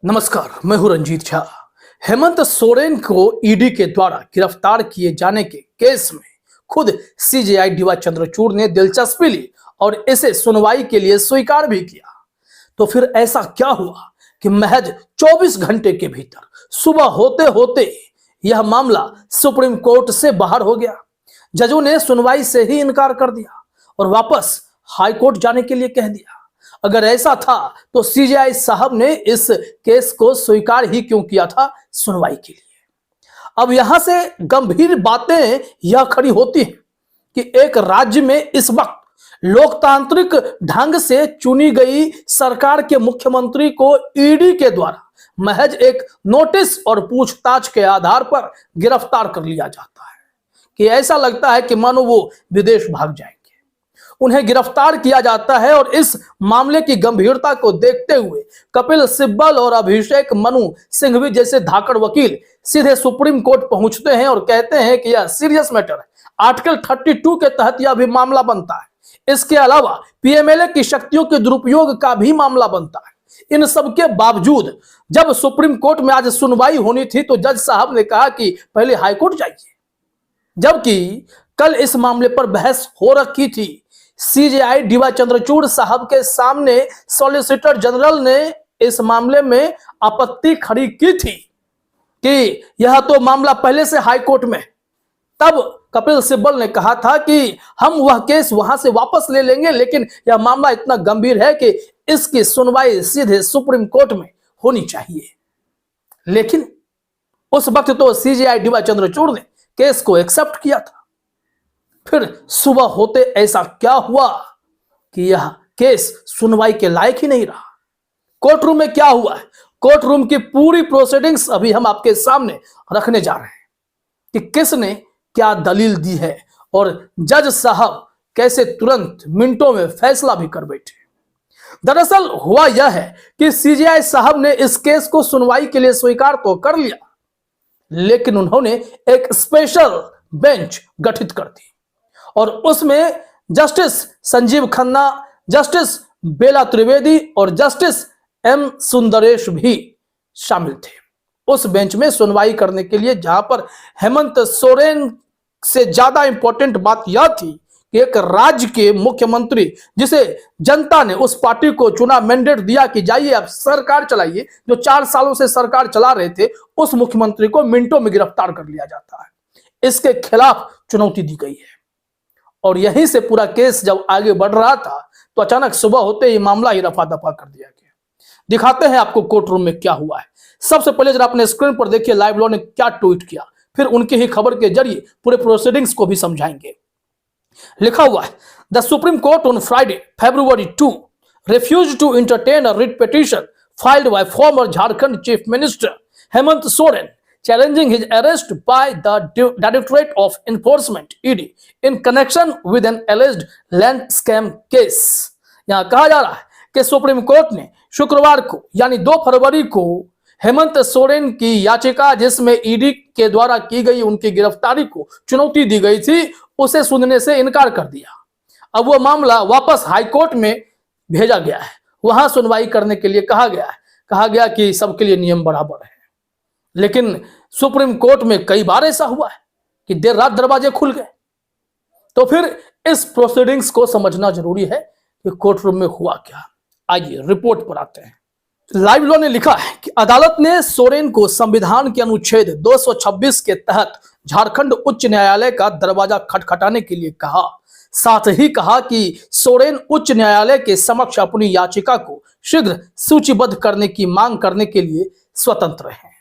नमस्कार, मैं हूं रंजीत झा। हेमंत सोरेन को ईडी के द्वारा गिरफ्तार किए जाने के केस में खुद सीजेआई डीवाई चंद्रचूड़ ने दिलचस्पी ली और इसे सुनवाई के लिए स्वीकार भी किया। तो फिर ऐसा क्या हुआ कि महज 24 घंटे के भीतर सुबह होते होते यह मामला सुप्रीम कोर्ट से बाहर हो गया। जजों ने सुनवाई से ही इनकार कर दिया और वापस हाई कोर्ट जाने के लिए कह दिया। अगर ऐसा था तो सीजेआई साहब ने इस केस को स्वीकार ही क्यों किया था सुनवाई के लिए। अब यहां से गंभीर बातें यह खड़ी होती हैं कि एक राज्य में इस वक्त लोकतांत्रिक ढंग से चुनी गई सरकार के मुख्यमंत्री को ईडी के द्वारा महज एक नोटिस और पूछताछ के आधार पर गिरफ्तार कर लिया जाता है कि ऐसा लगता है कि मानो वो विदेश भाग जाएंगे। उन्हें गिरफ्तार किया जाता है और इस मामले की गंभीरता को देखते हुए कपिल सिब्बल और अभिषेक मनु सिंघवी जैसे धाकड़ वकील सीधे सुप्रीम कोर्ट पहुंचते हैं और कहते हैं कि यह सीरियस मैटर है। आर्टिकल 32 के तहत यह भी मामला बनता है। इसके अलावा पीएमएलए की शक्तियों के दुरुपयोग का भी मामला बनता है। इन सब के बावजूद जब सुप्रीम कोर्ट में आज सुनवाई होनी थी तो जज साहब ने कहा कि पहले हाईकोर्ट जाइए, जबकि कल इस मामले पर बहस हो रखी थी। सीजेआई डीवाई चंद्रचूड़ साहब के सामने सॉलिसिटर जनरल ने इस मामले में आपत्ति खड़ी की थी कि यह तो मामला पहले से हाई कोर्ट में। तब कपिल सिब्बल ने कहा था कि हम वह केस वहां से वापस ले लेंगे, लेकिन यह मामला इतना गंभीर है कि इसकी सुनवाई सीधे सुप्रीम कोर्ट में होनी चाहिए। लेकिन उस वक्त तो सीजेआई डीवाई चंद्रचूड़ ने केस को एक्सेप्ट किया था। फिर सुबह होते ऐसा क्या हुआ कि यह केस सुनवाई के लायक ही नहीं रहा। कोर्ट रूम में क्या हुआ है, कोर्ट रूम की पूरी प्रोसीडिंग्स अभी हम आपके सामने रखने जा रहे हैं कि किसने क्या दलील दी है और जज साहब कैसे तुरंत मिनटों में फैसला भी कर बैठे। दरअसल हुआ यह है कि सीजेआई साहब ने इस केस को सुनवाई के लिए स्वीकार तो कर लिया, लेकिन उन्होंने एक स्पेशल बेंच गठित कर दी और उसमें जस्टिस संजीव खन्ना, जस्टिस बेला त्रिवेदी और जस्टिस एम सुंदरेश भी शामिल थे। उस बेंच में सुनवाई करने के लिए जहां पर हेमंत सोरेन से ज्यादा इंपॉर्टेंट बात यह थी कि एक राज्य के मुख्यमंत्री जिसे जनता ने उस पार्टी को चुना, मैंडेट दिया कि जाइए आप सरकार चलाइए, जो 4 सालों से सरकार चला रहे थे, उस मुख्यमंत्री को मिनटों में गिरफ्तार कर लिया जाता है। इसके खिलाफ चुनौती दी गई है और यहीं से पूरा केस जब आगे बढ़ रहा था तो अचानक सुबह होते ही मामला ही रफा दफा कर दिया गया। दिखाते हैं आपको कोर्ट रूम में क्या हुआ है। सबसे पहले जरा अपने स्क्रीन पर देखिए लाइव लॉ ने क्या ट्वीट किया, फिर उनकी ही खबर के जरिए पूरे प्रोसीडिंग्स को भी समझाएंगे। लिखा हुआ है, the supreme court on Friday February 2 refused to entertain a writ petition filed by former Jharkhand Chief Minister Hemant Soren challenging his arrest by the Directorate of Enforcement (ED) in connection with an alleged land scam case। यहां कहा जा रहा है कि supreme court ने शुक्रवार को यानी 2 फरवरी को हेमंत सोरेन की याचिका जिसमें ईडी के द्वारा की गई उनकी गिरफ्तारी को चुनौती दी गई थी, उसे सुनने से इनकार कर दिया। अब वो मामला वापस हाईकोर्ट में भेजा गया है, वहां सुनवाई करने के लिए कहा गया है। कहा गया कि सबके लिए नियम बराबर है, लेकिन सुप्रीम कोर्ट में कई बार ऐसा हुआ है कि देर रात दरवाजे खुल गए। तो फिर इस प्रोसीडिंग्स को समझना जरूरी है कि कोर्ट रूम में हुआ क्या। आइए रिपोर्ट पर आते हैं। लाइव लॉ ने लिखा है कि अदालत ने सोरेन को संविधान के अनुच्छेद 226 के तहत झारखंड उच्च न्यायालय का दरवाजा खटखटाने के लिए कहा। साथ ही कहा कि सोरेन उच्च न्यायालय के समक्ष अपनी याचिका को शीघ्र सूचीबद्ध करने की मांग करने के लिए स्वतंत्र हैं।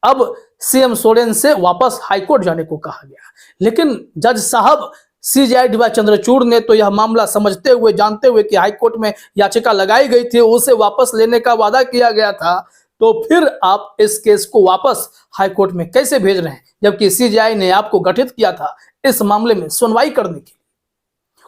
अब सीएम सोरेन से वापस हाईकोर्ट जाने को कहा गया, लेकिन जज साहब सीजेआई डीवाई चंद्रचूड़ ने तो यह मामला समझते हुए, जानते हुए कि हाईकोर्ट में याचिका लगाई गई थी, उसे वापस लेने का वादा किया गया था, तो फिर आप इस केस को वापस हाईकोर्ट में कैसे भेज रहे हैं, जबकि सीजेआई ने आपको गठित किया था इस मामले में सुनवाई करने के लिए।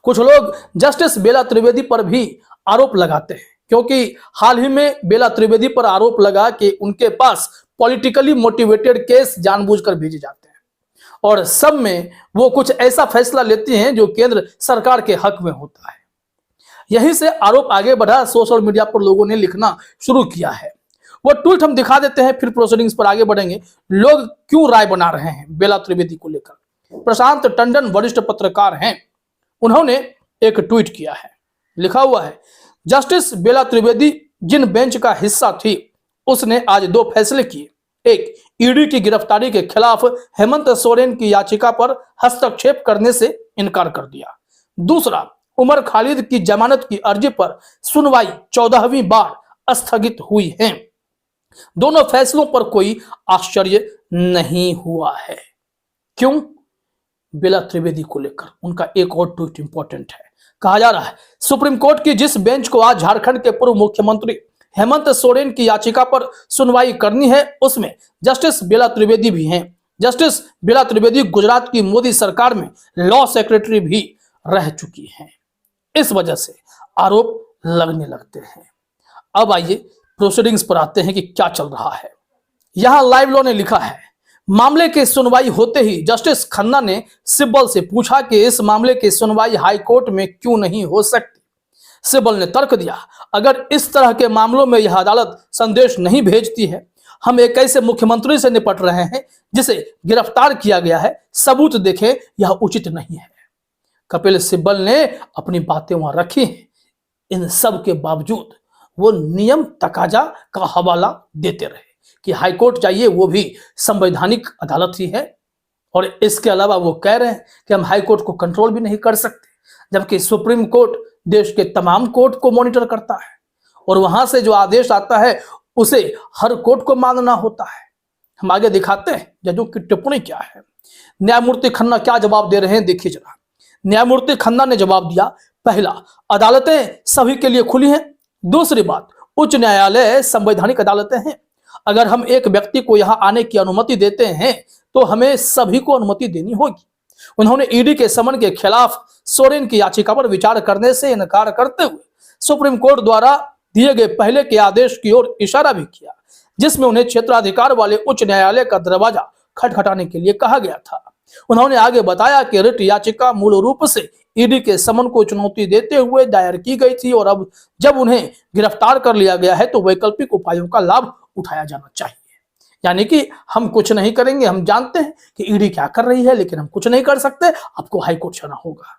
कुछ लोग जस्टिस बेला त्रिवेदी पर भी आरोप लगाते हैं, क्योंकि हाल ही में बेला त्रिवेदी पर आरोप लगा कि उनके पास पॉलिटिकली मोटिवेटेड केस जानबूझकर भेजे जाते हैं और सब में वो कुछ ऐसा फैसला लेती हैं जो केंद्र सरकार के हक में होता है। यहीं से आरोप आगे बढ़ा, सोशल मीडिया पर लोगों ने लिखना शुरू किया है। वो ट्वीट हम दिखा देते हैं, फिर प्रोसीडिंग्स पर आगे बढ़ेंगे। लोग क्यों राय बना रहे हैं बेला त्रिवेदी को लेकर? प्रशांत टंडन वरिष्ठ पत्रकार हैं, उन्होंने एक ट्वीट किया है, लिखा हुआ है, जस्टिस बेला त्रिवेदी जिन बेंच का हिस्सा थी उसने आज दो फैसले किए। एक, ईडी की गिरफ्तारी के खिलाफ हेमंत सोरेन की याचिका पर हस्तक्षेप करने से इनकार कर दिया। दूसरा, उमर खालिद की जमानत की अर्जी पर सुनवाई 14वीं बार स्थगित हुई है। दोनों फैसलों पर कोई आश्चर्य नहीं हुआ है। क्यों? बेला त्रिवेदी को लेकर उनका एक और ट्वीट इंपॉर्टेंट है। कहा जा रहा है, सुप्रीम कोर्ट की जिस बेंच को आज झारखंड के पूर्व मुख्यमंत्री हेमंत सोरेन की याचिका पर सुनवाई करनी है, उसमें जस्टिस बेला त्रिवेदी भी हैं। जस्टिस बेला त्रिवेदी गुजरात की मोदी सरकार में लॉ सेक्रेटरी भी रह चुकी हैं। इस वजह से आरोप लगने लगते हैं। अब आइए प्रोसीडिंग्स पर आते हैं कि क्या चल रहा है। यहां लाइव लॉ ने लिखा है, मामले की सुनवाई होते ही जस्टिस खन्ना ने सिब्बल से पूछा कि इस मामले की सुनवाई हाई कोर्ट में क्यों नहीं हो सकती। सिब्बल ने तर्क दिया, अगर इस तरह के मामलों में यह अदालत संदेश नहीं भेजती है, हम एक ऐसे मुख्यमंत्री से निपट रहे हैं जिसे गिरफ्तार किया गया है, सबूत देखें, यह उचित नहीं है। कपिल सिब्बल ने अपनी बातें वहां रखी हैं। इन सब के बावजूद वो नियम तकाजा का हवाला देते रहे कि हाईकोर्ट जाइए, वो भी संवैधानिक अदालत ही है, और इसके अलावा वो कह रहे हैं कि हम हाईकोर्ट को कंट्रोल भी नहीं कर सकते, जबकि सुप्रीम कोर्ट देश के तमाम कोर्ट को मॉनिटर करता है और वहां से जो आदेश आता है उसे हर कोर्ट को मानना होता है। हम आगे दिखाते हैं जजों की टिप्पणी क्या है। न्यायमूर्ति खन्ना क्या जवाब दे रहे हैं, देखिए जरा। न्यायमूर्ति खन्ना ने जवाब दिया, पहला, अदालतें सभी के लिए खुली हैं। दूसरी बात, उच्च न्यायालय संवैधानिक अदालतें हैं। अगर हम एक व्यक्ति को यहां आने की अनुमति देते हैं तो हमें सभी को अनुमति देनी होगी। उन्होंने ईडी के समन के खिलाफ सोरेन की याचिका पर विचार करने से इनकार करते हुए सुप्रीम कोर्ट द्वारा दिए गए पहले के आदेश की ओर इशारा भी किया, जिसमें उन्हें क्षेत्राधिकार वाले उच्च न्यायालय का दरवाजा खटखटाने के लिए कहा गया था। उन्होंने आगे बताया कि रिट याचिका मूल रूप से ईडी के समन को चुनौती देते हुए दायर की गई थी और अब जब उन्हें गिरफ्तार कर लिया गया है तो वैकल्पिक उपायों का लाभ उठाया जाना चाहिए। यानी कि हम कुछ नहीं करेंगे, हम जानते हैं कि ईडी क्या कर रही है, लेकिन हम कुछ नहीं कर सकते, आपको हाईकोर्ट जाना होगा।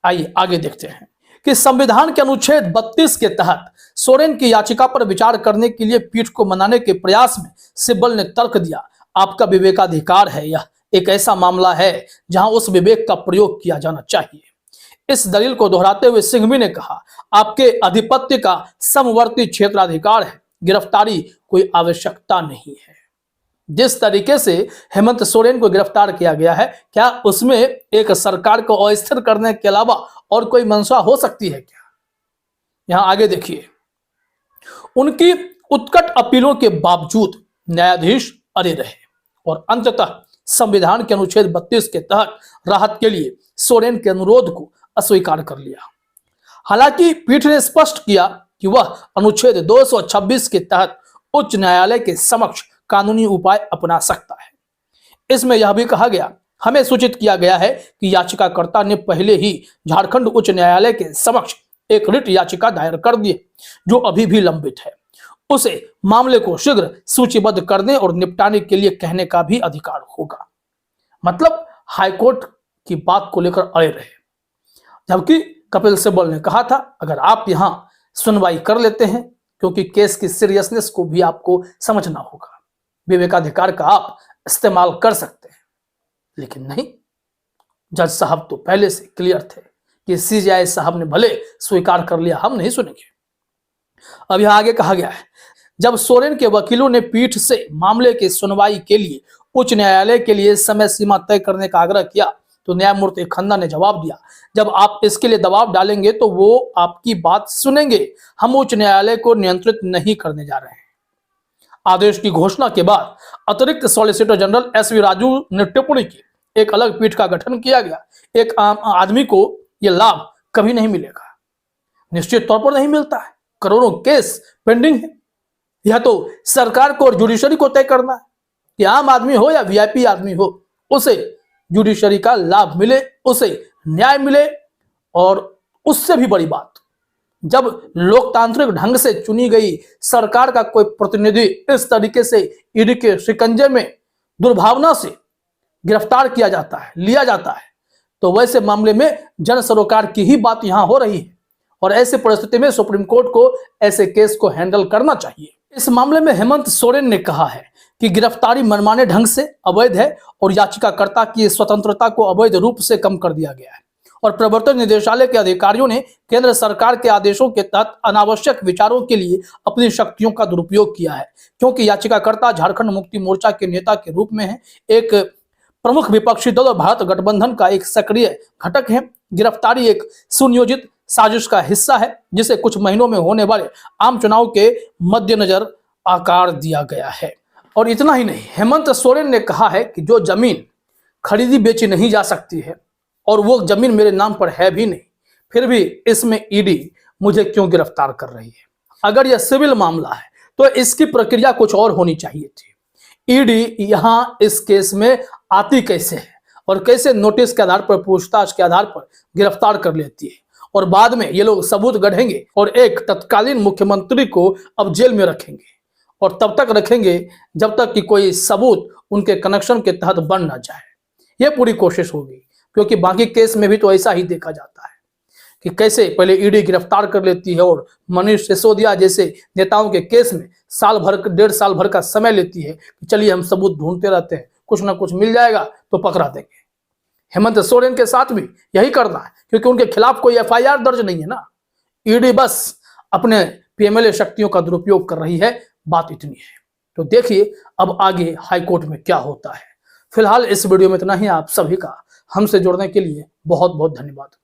आइए आगे देखते हैं कि संविधान के अनुच्छेद 32 के तहत सोरेन की याचिका पर विचार करने के लिए पीठ को मनाने के प्रयास में सिब्बल ने तर्क दिया, आपका विवेकाधिकार है, यह एक ऐसा मामला है जहां उस विवेक का प्रयोग किया जाना चाहिए। इस दलील को दोहराते हुए सिंघवी ने कहा, आपके अधिपत्य का समवर्ती क्षेत्राधिकार है, गिरफ्तारी कोई आवश्यकता नहीं है। जिस तरीके से हेमंत सोरेन को गिरफ्तार किया गया है, क्या उसमें एक सरकार को अस्थिर करने के अलावा और कोई मंशा हो सकती है क्या? यहां आगे देखिए, उनकी उत्कट अपीलों के बावजूद न्यायाधीश अड़े रहे और अंततः संविधान के अनुच्छेद 32 के तहत राहत के लिए सोरेन के अनुरोध को अस्वीकार कर लिया। हालांकि पीठ ने स्पष्ट किया कि वह अनुच्छेद 226 के तहत उच्च न्यायालय के समक्ष कानूनी उपाय अपना सकता है। इसमें यह भी कहा गया, हमें सूचित किया गया है कि याचिकाकर्ता ने पहले ही झारखंड उच्च न्यायालय के समक्ष एक रिट याचिका दायर कर दी जो अभी भी लंबित है। उसे मामले को शीघ्र सूचीबद्ध करने और निपटाने के लिए कहने का भी अधिकार होगा। मतलब हाईकोर्ट की बात को लेकर अड़े रहे, जबकि कपिल सिब्बल ने कहा था अगर आप यहां सुनवाई कर लेते हैं, क्योंकि केस की सीरियसनेस को भी आपको समझना होगा, विवेकाधिकार का आप इस्तेमाल कर सकते हैं, लेकिन नहीं। जज साहब तो पहले से क्लियर थे कि सीजेआई साहब ने भले स्वीकार कर लिया, हम नहीं सुनेंगे। अब यहां आगे कहा गया है, जब सोरेन के वकीलों ने पीठ से मामले की सुनवाई के लिए उच्च न्यायालय के लिए समय सीमा तय करने का आग्रह किया तो न्यायमूर्ति खन्ना ने जवाब दिया, जब आप इसके लिए दबाव डालेंगे तो वो आपकी बात सुनेंगे, हम उच्च न्यायालय को नियंत्रित नहीं करने जा रहे हैं। आदेश की घोषणा के बाद अतिरिक्त सॉलिसिटर जनरल एसवी राजू ने टिप्पणी की, एक अलग पीठ का गठन किया गया, एक आम आदमी को यह लाभ कभी नहीं मिलेगा, निश्चित तौर पर नहीं मिलता है, करोड़ों केस पेंडिंग है। यह तो सरकार को और जुडिशरी को तय करना है कि आम आदमी हो या वीआईपी आदमी हो, उसे जुडिशरी का लाभ मिले, उसे न्याय मिले, और उससे भी बड़ी बात जब लोकतांत्रिक ढंग से चुनी गई सरकार का कोई प्रतिनिधि इस तरीके से ईडी के शिकंजे में दुर्भावना से गिरफ्तार किया जाता है, लिया जाता है, तो वैसे मामले में जन सरोकार की ही बात यहां हो रही है और ऐसे परिस्थिति में सुप्रीम कोर्ट को ऐसे केस को हैंडल करना चाहिए। इस मामले में हेमंत सोरेन ने कहा है कि गिरफ्तारी मनमाने ढंग से अवैध है और याचिकाकर्ता की स्वतंत्रता को अवैध रूप से कम कर दिया गया है और प्रवर्तन निदेशालय के अधिकारियों ने केंद्र सरकार के आदेशों के तहत अनावश्यक विचारों के लिए अपनी शक्तियों का दुरुपयोग किया है, क्योंकि याचिकाकर्ता झारखंड मुक्ति मोर्चा के नेता के रूप में है, एक प्रमुख विपक्षी दल और भारत गठबंधन का एक सक्रिय घटक है। गिरफ्तारी एक सुनियोजित साजिश का हिस्सा है जिसे कुछ महीनों में होने वाले आम चुनाव के मद्देनजर आकार दिया गया है। और इतना ही नहीं, हेमंत सोरेन ने कहा है कि जो जमीन खरीदी बेची नहीं जा सकती है और वो जमीन मेरे नाम पर है भी नहीं, फिर भी इसमें ईडी मुझे क्यों गिरफ्तार कर रही है। अगर यह सिविल मामला है तो इसकी प्रक्रिया कुछ और होनी चाहिए थी। ईडी यहां इस केस में आती कैसे है और कैसे नोटिस के आधार पर, पूछताछ के आधार पर गिरफ्तार कर लेती है और बाद में ये लोग सबूत गढ़ेंगे और एक तत्कालीन मुख्यमंत्री को अब जेल में रखेंगे और तब तक रखेंगे जब तक कि कोई सबूत उनके कनेक्शन के तहत बन ना जाए। यह पूरी कोशिश होगी, क्योंकि बाकी केस में भी तो ऐसा ही देखा जाता है कि कैसे पहले ईडी गिरफ्तार कर लेती है और मनीष सिसोदिया जैसे नेताओं के केस में साल भर, 1.5 साल भर का समय लेती है कि चलिए हम सबूत ढूंढते रहते हैं, कुछ ना कुछ मिल जाएगा तो पकड़ा देंगे। हेमंत सोरेन के साथ भी यही करना है, क्योंकि उनके खिलाफ कोई एफआईआर दर्ज नहीं है ना। ईडी बस अपने पीएमएलए शक्तियों का दुरुपयोग कर रही है, बात इतनी है। तो देखिए अब आगे हाईकोर्ट में क्या होता है। फिलहाल इस वीडियो में इतना ही। आप सभी का हमसे जुड़ने के लिए बहुत बहुत धन्यवाद।